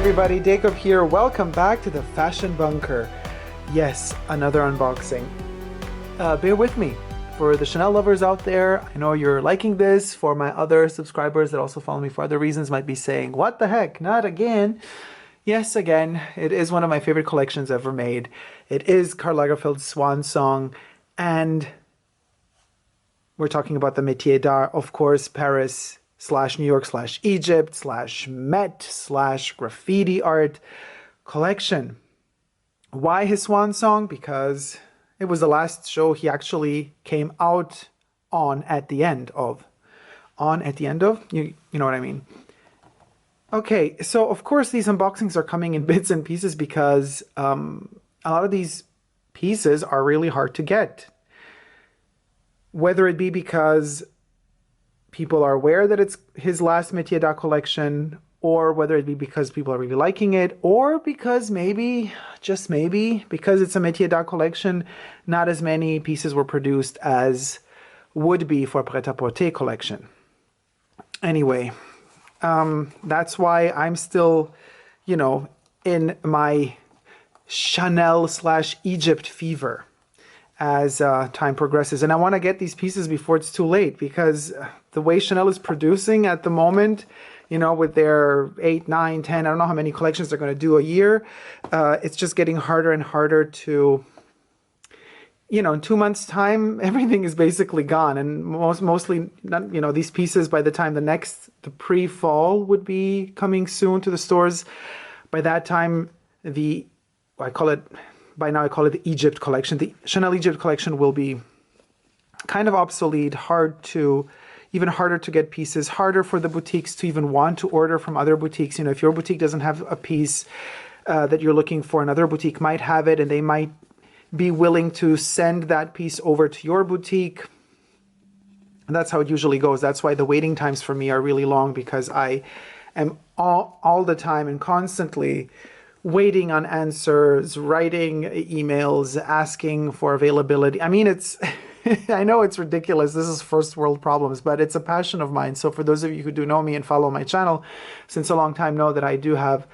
everybody, Dacob here. Welcome back to the Fashion Bunker. Yes, another unboxing. Bear with me. For the Chanel lovers out there, I know you're liking this. For my other subscribers that also follow me for other reasons might be saying, what the heck, not again? Yes, again, it is one of my favorite collections ever made. It is Karl Lagerfeld's Swan Song, and we're talking about the Metiers d'Art, of course, Paris / New York / Egypt / Met / graffiti art collection. Why his Swan Song? Because it was the last show he actually came out on at the end of. You know what I mean. Okay, so of course these unboxings are coming in bits and pieces because a lot of these pieces are really hard to get. Whether it be because people are aware that it's his last Metiers d'Art collection, or whether it be because people are really liking it, or because maybe, just maybe, because it's a Metiers d'Art collection, not as many pieces were produced as would be for a Pret-a-Porter collection. Anyway, that's why I'm still, you know, in my Chanel / Egypt fever as time progresses. And I want to get these pieces before it's too late, because the way Chanel is producing at the moment, you know, with their 8, 9, 10, I don't know how many collections they're going to do a year, it's just getting harder and harder to, you know, in 2 months' time, everything is basically gone. And mostly, you know, these pieces, by the time the pre-fall would be coming soon to the stores, by that time, by now I call it the Egypt collection. The Chanel Egypt collection will be kind of obsolete, even harder to get pieces, harder for the boutiques to even want to order from other boutiques. You know, if your boutique doesn't have a piece that you're looking for, another boutique might have it, and they might be willing to send that piece over to your boutique. And that's how it usually goes. That's why the waiting times for me are really long, because I am all the time and constantly waiting on answers, writing emails, asking for availability. I mean, it's, I know it's ridiculous. This is first world problems, but it's a passion of mine. So for those of you who do know me and follow my channel since a long time, know that I do have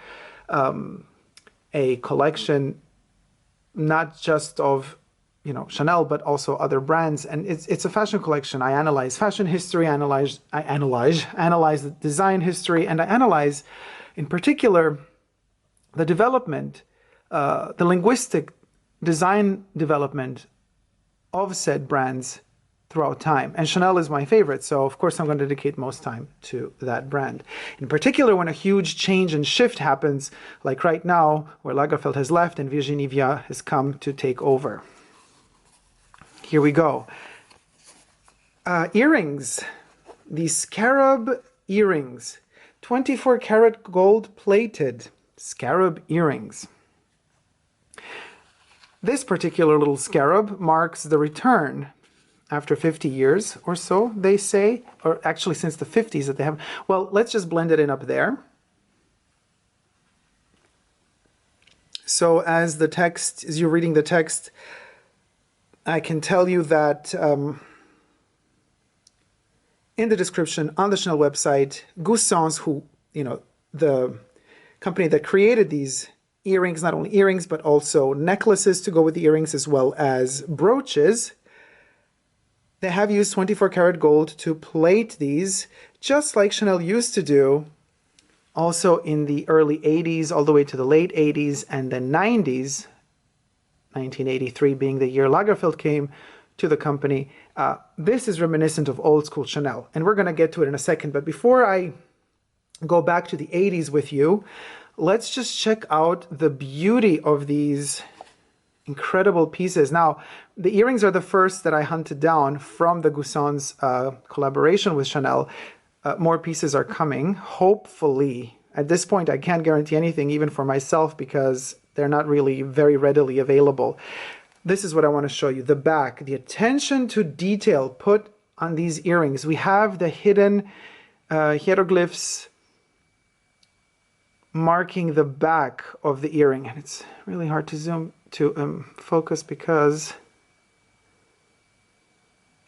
a collection, not just of, you know, Chanel, but also other brands. And it's a fashion collection. I analyze fashion history, I analyze the design history, and I analyze in particular the development, the linguistic design development of said brands throughout time. And Chanel is my favorite, so of course I'm going to dedicate most time to that brand. In particular, when a huge change and shift happens, like right now, where Lagerfeld has left and Virginie Viard has come to take over. Here we go. Earrings. The Scarab Earrings. 24 karat gold plated Scarab earrings. This particular little scarab marks the return after 50 years or so, they say, or actually since the 50s that they have. Well, let's just blend it in up there. So as you're reading the text, I can tell you that in the description on the Chanel website, Goossens, who, you know, the company that created these earrings, not only earrings, but also necklaces to go with the earrings, as well as brooches, they have used 24 karat gold to plate these, just like Chanel used to do also in the early 80s, all the way to the late 80s and the 90s, 1983 being the year Lagerfeld came to the company. This is reminiscent of old school Chanel, and we're going to get to it in a second. But before I go back to the 80s with you, let's just check out the beauty of these incredible pieces. Now, the earrings are the first that I hunted down from the Goossens collaboration with Chanel. More pieces are coming, hopefully. At this point, I can't guarantee anything, even for myself, because they're not really very readily available. This is what I want to show you. The back, the attention to detail put on these earrings. We have the hidden hieroglyphs marking the back of the earring, and it's really hard to focus because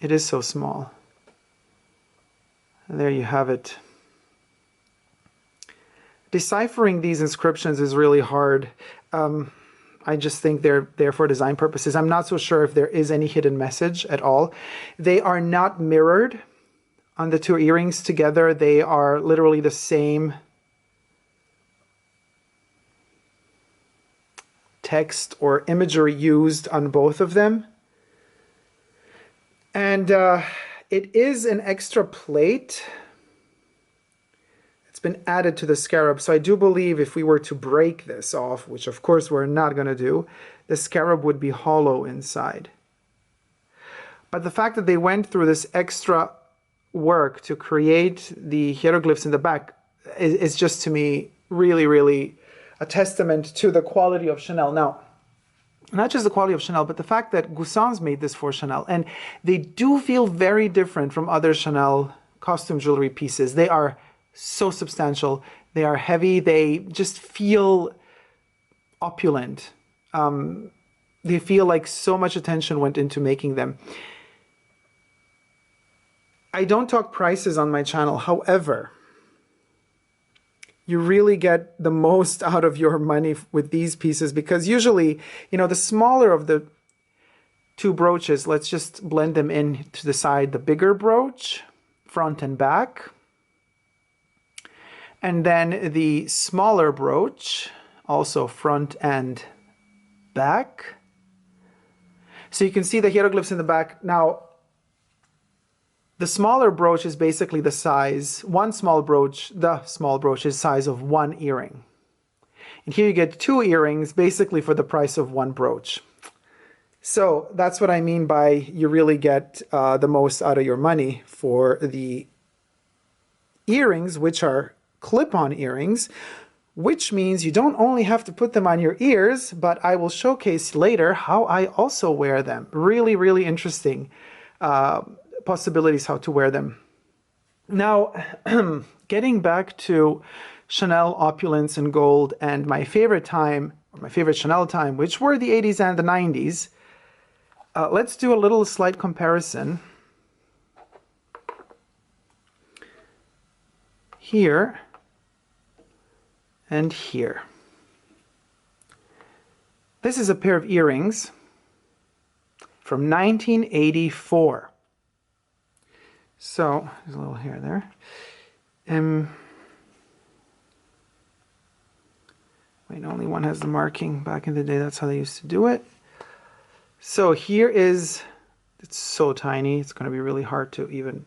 it is so small. And there you have it. deciphering these inscriptions is really hard. I just think they're there for design purposes. I'm not so sure if there is any hidden message at all. They are not mirrored on the two earrings together. They are literally the same text or imagery used on both of them. And it is an extra plate. It's been added to the scarab. So I do believe if we were to break this off, which of course we're not going to do, the scarab would be hollow inside. But the fact that they went through this extra work to create the hieroglyphs in the back is just, to me, really, really a testament to the quality of Chanel. Now, not just the quality of Chanel, but the fact that Goossens made this for Chanel. And they do feel very different from other Chanel costume jewelry pieces. They are so substantial. They are heavy. They just feel opulent. They feel like so much attention went into making them. I don't talk prices on my channel. However, you really get the most out of your money with these pieces, because usually, you know, the smaller of the two brooches, let's just blend them in to the side, the bigger brooch, front and back. And then the smaller brooch, also front and back. So you can see the hieroglyphs in the back. Now, the smaller brooch is basically the size, one small brooch, the small brooch is size of one earring. And here you get two earrings basically for the price of one brooch. So that's what I mean by you really get the most out of your money for the earrings, which are clip-on earrings, which means you don't only have to put them on your ears, but I will showcase later how I also wear them. Really, really interesting possibilities how to wear them. Now, getting back to Chanel opulence and gold and my favorite time, or my favorite Chanel time, which were the 80s and the 90s, let's do a little slight comparison. Here and here. This is a pair of earrings from 1984. So, there's a little hair there. Wait, only one has the marking. Back in the day, that's how they used to do it. So here is, it's so tiny, it's going to be really hard to even.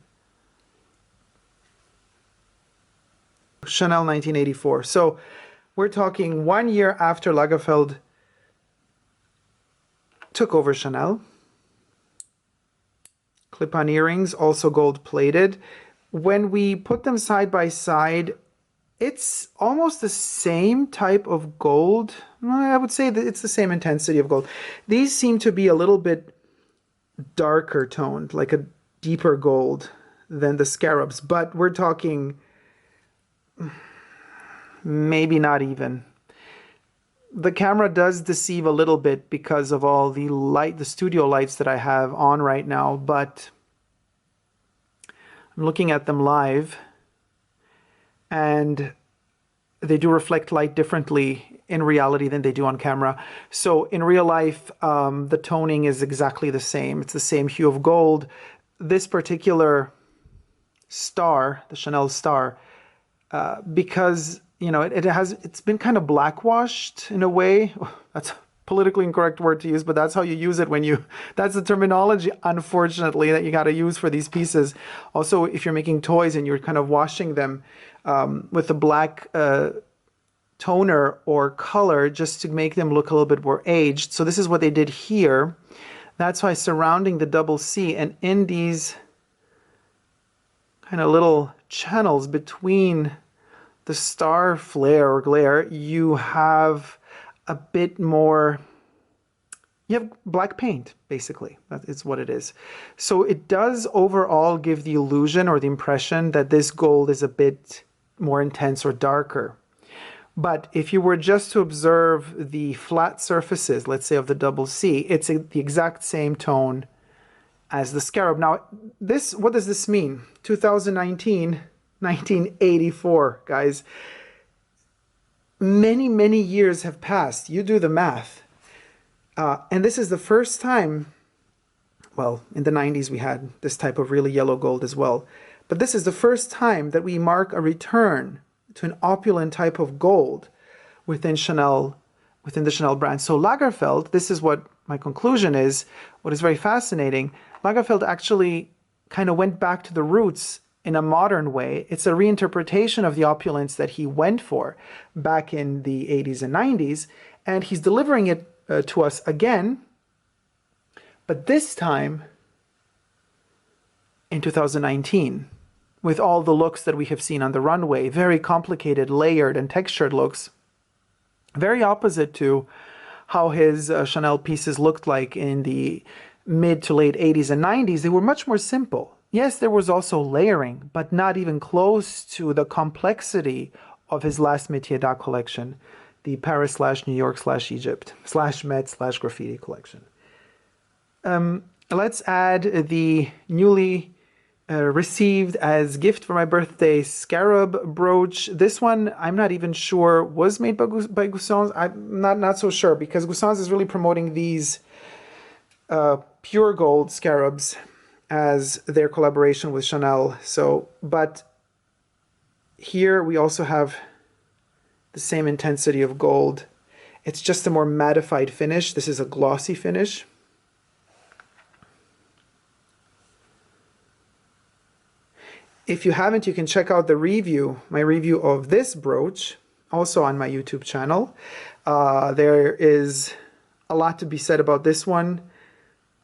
Chanel 1984. So we're talking 1 year after Lagerfeld took over Chanel. Clip-on earrings, also gold-plated. When we put them side by side, it's almost the same type of gold. I would say that it's the same intensity of gold. These seem to be a little bit darker toned, like a deeper gold than the Scarabs, but we're talking maybe not even. The camera does deceive a little bit because of all the light, the studio lights that I have on right now, but I'm looking at them live and they do reflect light differently in reality than they do on camera. So in real life, the toning is exactly the same. It's the same hue of gold. This particular star, the Chanel star, because you know, it's been kind of blackwashed in a way. That's a politically incorrect word to use, but that's how you use it when you, that's the terminology, unfortunately, that you got to use for these pieces. Also, if you're making toys and you're kind of washing them with a black toner or color just to make them look a little bit more aged. So this is what they did here. That's why surrounding the double C and in these kind of little channels between the star flare or glare, you have a bit more, you have black paint, basically. That is what it is. So it does overall give the illusion or the impression that this gold is a bit more intense or darker. But if you were just to observe the flat surfaces, let's say of the double C, it's the exact same tone as the Scarab. Now, this, what does this mean? 2019, 1984, guys. many, many years have passed. You do the math. And this is the first time, well, in the 90s we had this type of really yellow gold as well. But this is the first time that we mark a return to an opulent type of gold within Chanel, within the Chanel brand. So Lagerfeld, this is what my conclusion is, what is very fascinating. Lagerfeld actually kind of went back to the roots in a modern way. It's a reinterpretation of the opulence that he went for back in the 80s and 90s, and he's delivering it to us again, but this time in 2019, with all the looks that we have seen on the runway, very complicated, layered and textured looks, very opposite to how his Chanel pieces looked like in the mid to late 80s and 90s. They were much more simple. Yes, there was also layering, but not even close to the complexity of his last Metiers d'Art collection, the Paris/New York/Egypt/Met/graffiti collection. Let's add the newly received as gift for my birthday Scarab brooch. This one, I'm not even sure was made by Goossens. I'm not so sure, because Goossens is really promoting these pure gold scarabs as their collaboration with Chanel. So, but here we also have the same intensity of gold. It's just a more mattified finish. This is a glossy finish. If you haven't, you can check out the review, my review of this brooch, also on my YouTube channel. There is a lot to be said about this one.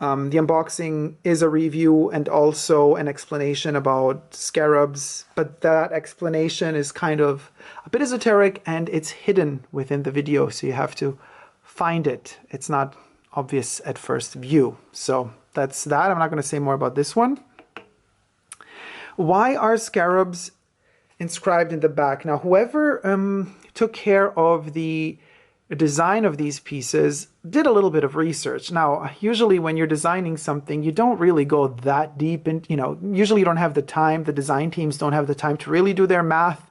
The unboxing is a review and also an explanation about scarabs, but that explanation is kind of a bit esoteric and it's hidden within the video, so you have to find it. It's not obvious at first view. So that's that. I'm not going to say more about this one. Why are scarabs inscribed in the back? Now, whoever took care of the design of these pieces did a little bit of research. Now, usually when you're designing something, you don't really go that deep in, usually you don't have the time, the design teams don't have the time to really do their math,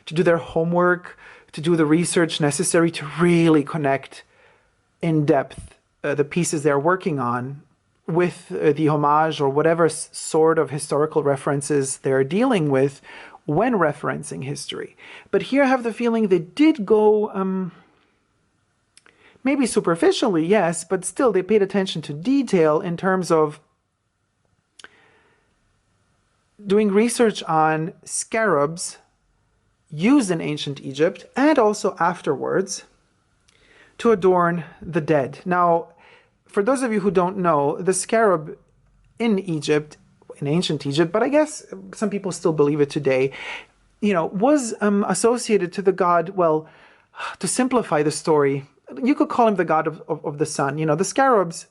to do their homework, to do the research necessary to really connect in depth the pieces they're working on with the homage or whatever sort of historical references they're dealing with when referencing history. But here I have the feeling they did go, maybe superficially, yes, but still they paid attention to detail in terms of doing research on scarabs used in ancient Egypt and also afterwards to adorn the dead. Now, for those of you who don't know, the scarab in Egypt, in ancient Egypt, but I guess some people still believe it today, was associated to the god, well, to simplify the story, you could call him the god of the sun. The scarabs,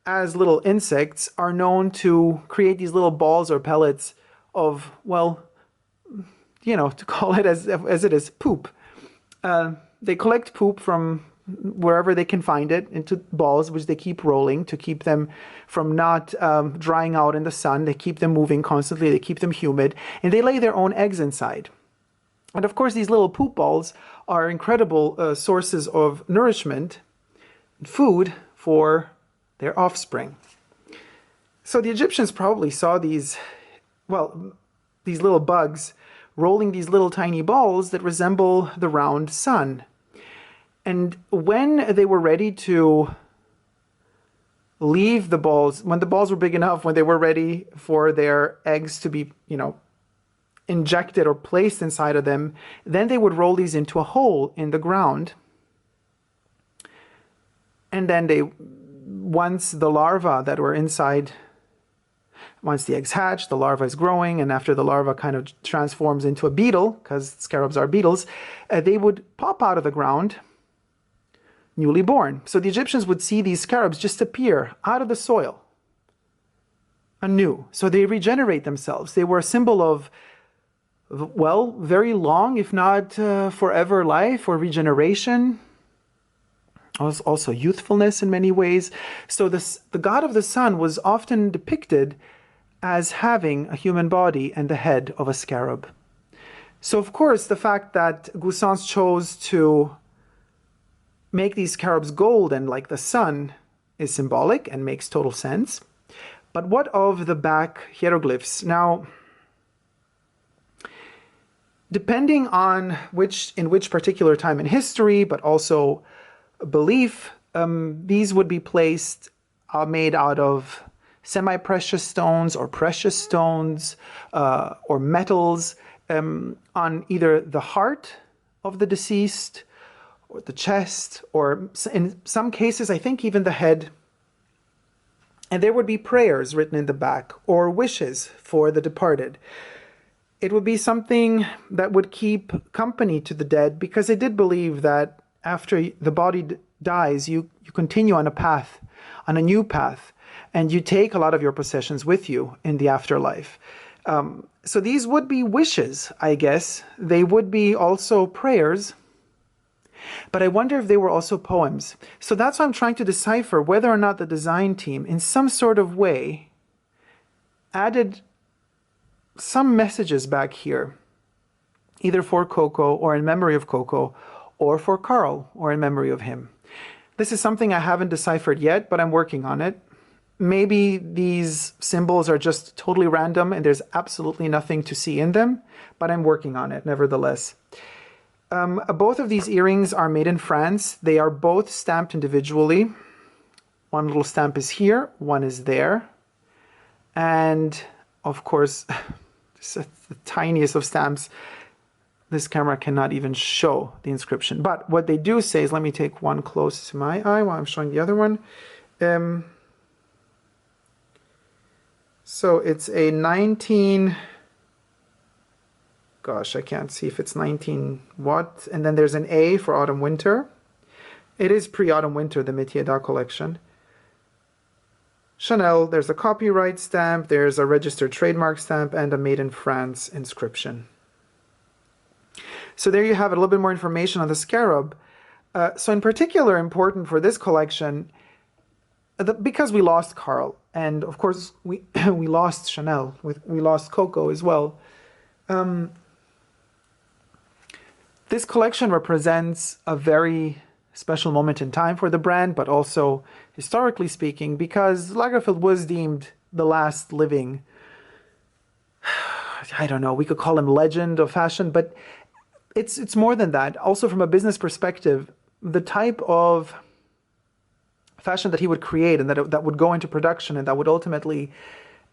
as little insects, are known to create these little balls or pellets of, well, to call it as it is, poop. They collect poop from wherever they can find it into balls, which they keep rolling to keep them from not drying out in the sun. They keep them moving constantly. They keep them humid, and they lay their own eggs inside. And of course, these little poop balls are incredible sources of nourishment and food for their offspring. So the Egyptians probably saw these little bugs rolling these little tiny balls that resemble the round sun. And when they were ready to leave the balls, when the balls were big enough, when they were ready for their eggs to be, injected or placed inside of them, then they would roll these into a hole in the ground. And then once the larvae that were inside, once the eggs hatch, the larva is growing, and after the larva kind of transforms into a beetle, because scarabs are beetles, they would pop out of the ground newly born. So the Egyptians would see these scarabs just appear out of the soil anew. So they regenerate themselves. They were a symbol of, well, very long, if not forever life or regeneration. Also youthfulness in many ways. So the god of the sun was often depicted as having a human body and the head of a scarab. So of course, the fact that Goossens chose to make these scarabs gold and like the sun is symbolic and makes total sense. But what of the back hieroglyphs? Now, depending on in which particular time in history, but also belief, these would be placed, made out of semi-precious stones or precious stones or metals on either the heart of the deceased or the chest, or in some cases, I think even the head. And there would be prayers written in the back or wishes for the departed. It would be something that would keep company to the dead, because they did believe that after the body dies, you continue on a path, on a new path, and you take a lot of your possessions with you in the afterlife. So these would be wishes, I guess. They would be also prayers, but I wonder if they were also poems. So that's why I'm trying to decipher whether or not the design team, in some sort of way, added some messages back here, either for Coco or in memory of Coco, or for Carl or in memory of him. This is something I haven't deciphered yet, but I'm working on it. Maybe these symbols are just totally random and there's absolutely nothing to see in them, but I'm working on it nevertheless. Both of these earrings are made in France. They are both stamped individually. One little stamp is here, one is there. And of course, the tiniest of stamps, this camera cannot even show the inscription. But what they do say is, let me take one close to my eye while I'm showing the other one. So it's a 19... Gosh, I can't see if it's 19 what. And then there's an A for autumn winter. It is pre-autumn winter, the Metiers collection. Chanel, there's a copyright stamp, there's a registered trademark stamp, and a made in France inscription. So there you have it, a little bit more information on the scarab. So in particular important for this collection, because we lost Carl, and of course we lost Chanel, we lost Coco as well. This collection represents a very special moment in time for the brand, but also historically speaking, because Lagerfeld was deemed the last living, I don't know, we could call him legend of fashion, but it's more than that. Also from a business perspective, the type of fashion that he would create and that would go into production and that would ultimately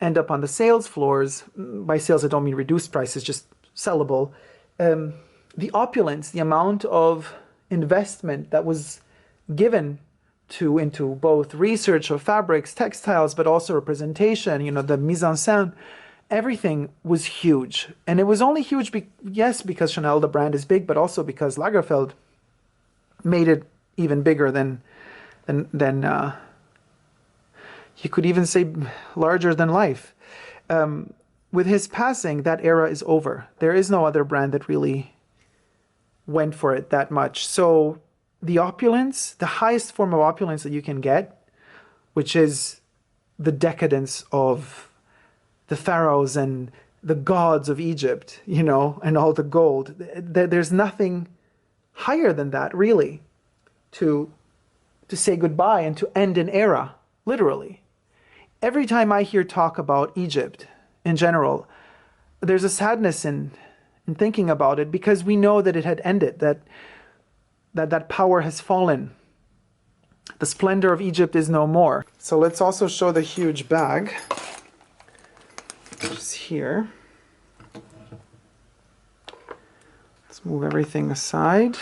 end up on the sales floors, by sales I don't mean reduced prices, just sellable, the opulence, the amount of investment that was given into both research of fabrics, textiles, but also representation, the mise en scène, everything was huge. And it was only huge, yes, because Chanel, the brand, is big, but also because Lagerfeld made it even bigger than you could even say larger than life. With his passing, that era is over. There is no other brand that really went for it that much. So the opulence, the highest form of opulence that you can get, which is the decadence of the pharaohs and the gods of Egypt, and all the gold. There's nothing higher than that, really, to say goodbye and to end an era, literally. Every time I hear talk about Egypt in general, there's a sadness in thinking about it, because we know that it had ended, that power has fallen. The splendor of Egypt is no more. So let's also show the huge bag, which is here. Let's move everything aside.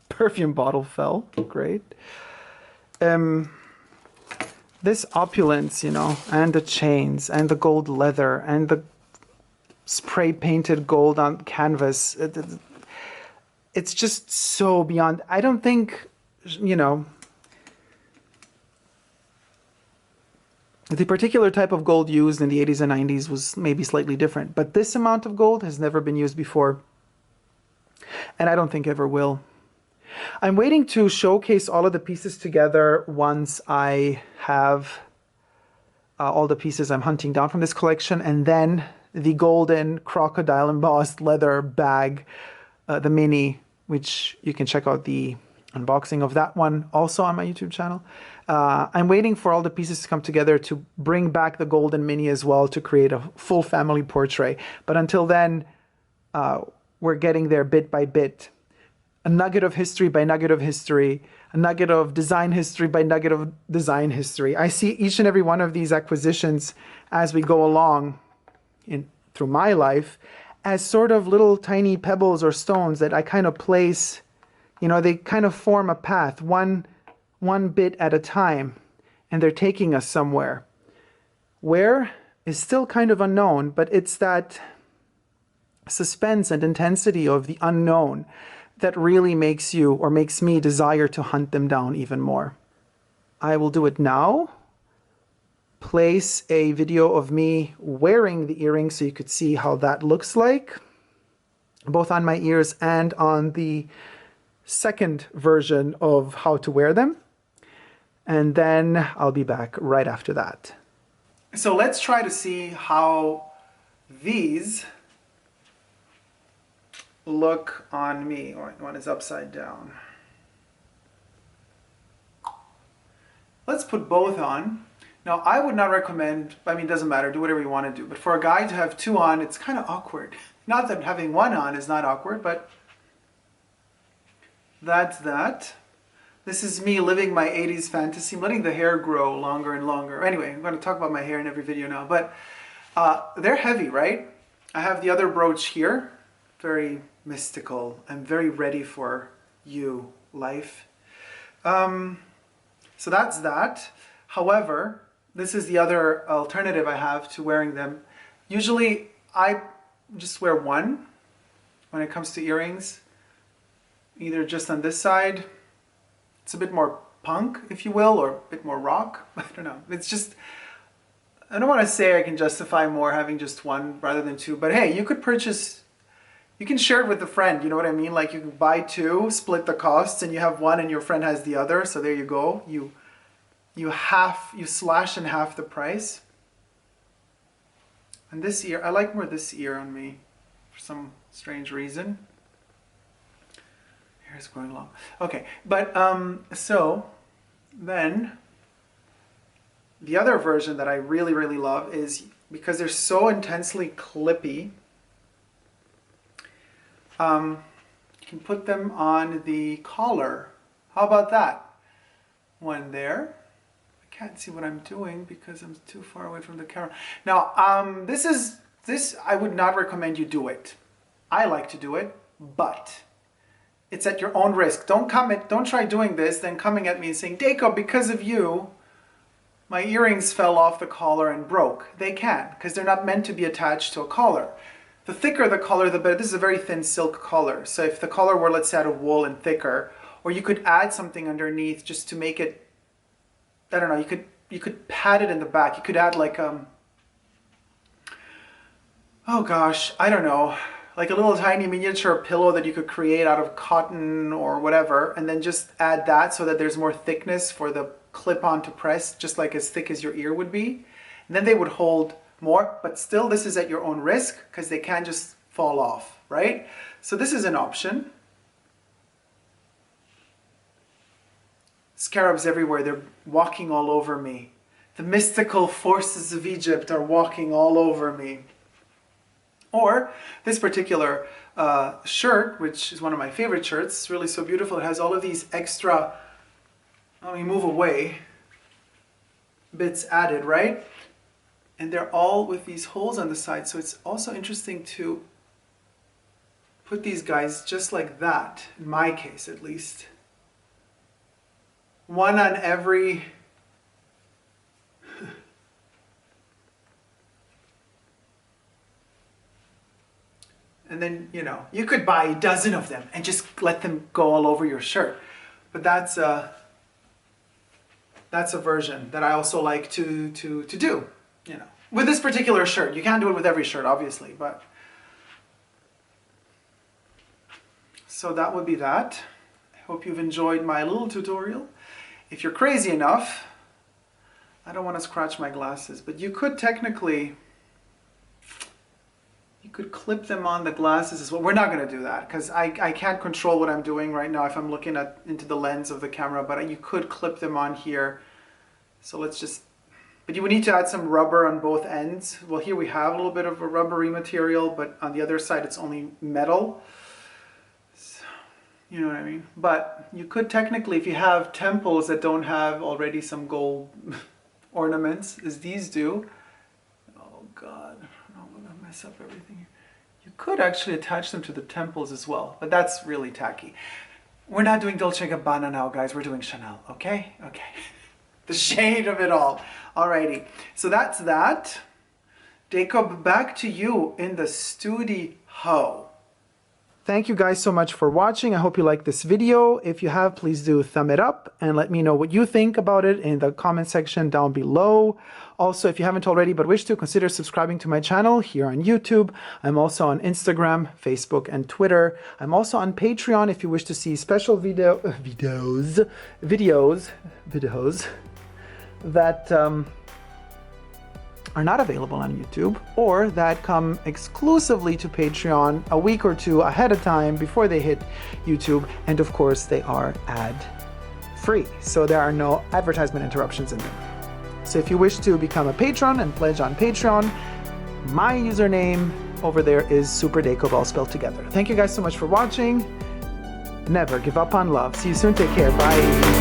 Perfume bottle fell. Great. This opulence, and the chains, and the gold leather, and the spray-painted gold on canvas, it's just so beyond. I don't think, the particular type of gold used in the 80s and 90s was maybe slightly different, but this amount of gold has never been used before, and I don't think ever will. I'm waiting to showcase all of the pieces together once I have all the pieces I'm hunting down from this collection, and then the golden crocodile embossed leather bag, the mini, which you can check out the unboxing of that one also on my YouTube channel. I'm waiting for all the pieces to come together to bring back the golden mini as well to create a full family portrait. But until then, we're getting there bit by bit. A nugget of history by nugget of history, a nugget of design history by nugget of design history. I see each and every one of these acquisitions as we go along through my life as sort of little tiny pebbles or stones that I kind of place, you know, they kind of form a path, one bit at a time, and they're taking us somewhere. Where is still kind of unknown, but it's that suspense and intensity of the unknown that really makes you, or makes me, desire to hunt them down even more. I will do it now. Place a video of me wearing the earrings so you could see how that looks like, both on my ears and on the second version of how to wear them. And then I'll be back right after that. So let's try to see how these look on me. One is upside down. Let's put both on. Now, I would not recommend, I mean, it doesn't matter, do whatever you want to do, but for a guy to have two on, it's kind of awkward. Not that having one on is not awkward, but that's that. This is me living my 80s fantasy. I'm letting the hair grow longer and longer. Anyway, I'm going to talk about my hair in every video now, but they're heavy, right? I have the other brooch here, very mystical. I'm very ready for you, life. So that's that. However, this is the other alternative I have to wearing them. Usually I just wear one when it comes to earrings, either just on this side. It's a bit more punk, if you will, or a bit more rock. I don't know. It's just, I don't want to say I can justify more having just one rather than two, but hey, you could purchase, you can share it with a friend, you know what I mean? Like you can buy two, split the costs, and you have one and your friend has the other, so there you go. You slash in half the price. And this ear, I like more this ear on me for some strange reason. Hair's going long. Okay, but so then the other version that I really, really love is because they're so intensely clippy, you can put them on the collar. How about that? One there. Can't see what I'm doing because I'm too far away from the camera. Now, this I would not recommend you do it. I like to do it, but it's at your own risk. Don't try doing this, then coming at me and saying, Dacob, because of you, my earrings fell off the collar and broke. They can, because they're not meant to be attached to a collar. The thicker the collar, the better. This is a very thin silk collar. So if the collar were, let's say, out of wool and thicker, or you could add something underneath just to make it, I don't know, you could pad it in the back. You could add like oh gosh, I don't know, like a little tiny miniature pillow that you could create out of cotton or whatever, and then just add that so that there's more thickness for the clip-on to press, just like as thick as your ear would be. And then they would hold more, but still this is at your own risk because they can just fall off, right? So this is an option. Scarabs everywhere, they're walking all over me. The mystical forces of Egypt are walking all over me. Or this particular shirt, which is one of my favorite shirts, it's really so beautiful. It has all of these extra, let me move away, bits added, right? And they're all with these holes on the side. So it's also interesting to put these guys just like that, in my case at least. One on every and then, you know, you could buy a dozen of them and just let them go all over your shirt. But that's a version that I also like to do, you know. With this particular shirt. You can't do it with every shirt, obviously, but so that would be that. I hope you've enjoyed my little tutorial. If you're crazy enough, I don't want to scratch my glasses, but you could technically, you could clip them on the glasses as well. We're not going to do that because I can't control what I'm doing right now if I'm looking into the lens of the camera, but you could clip them on here. So let's just, but you would need to add some rubber on both ends. Well, here we have a little bit of a rubbery material, but on the other side it's only metal. So, you know what I mean? But you could technically, if you have temples that don't have already some gold ornaments, as these do. Oh God, I'm gonna mess up everything. You could actually attach them to the temples as well, but that's really tacky. We're not doing Dolce & Gabbana now, guys. We're doing Chanel, okay? Okay. The shade of it all. Alrighty, so that's that. Dacob, back to you in the studio. Thank you guys so much for watching. I hope you liked this video. If you have, please do thumb it up and let me know what you think about it in the comment section down below. Also, if you haven't already but wish to, consider subscribing to my channel here on YouTube. I'm also on Instagram, Facebook, and Twitter. I'm also on Patreon if you wish to see special videos that are not available on YouTube, or that come exclusively to Patreon a week or two ahead of time before they hit YouTube. And of course, they are ad-free, so there are no advertisement interruptions in them. So if you wish to become a patron and pledge on Patreon, my username over there is SuperDacob, all spelled together. Thank you guys so much for watching. Never give up on love. See you soon. Take care. Bye.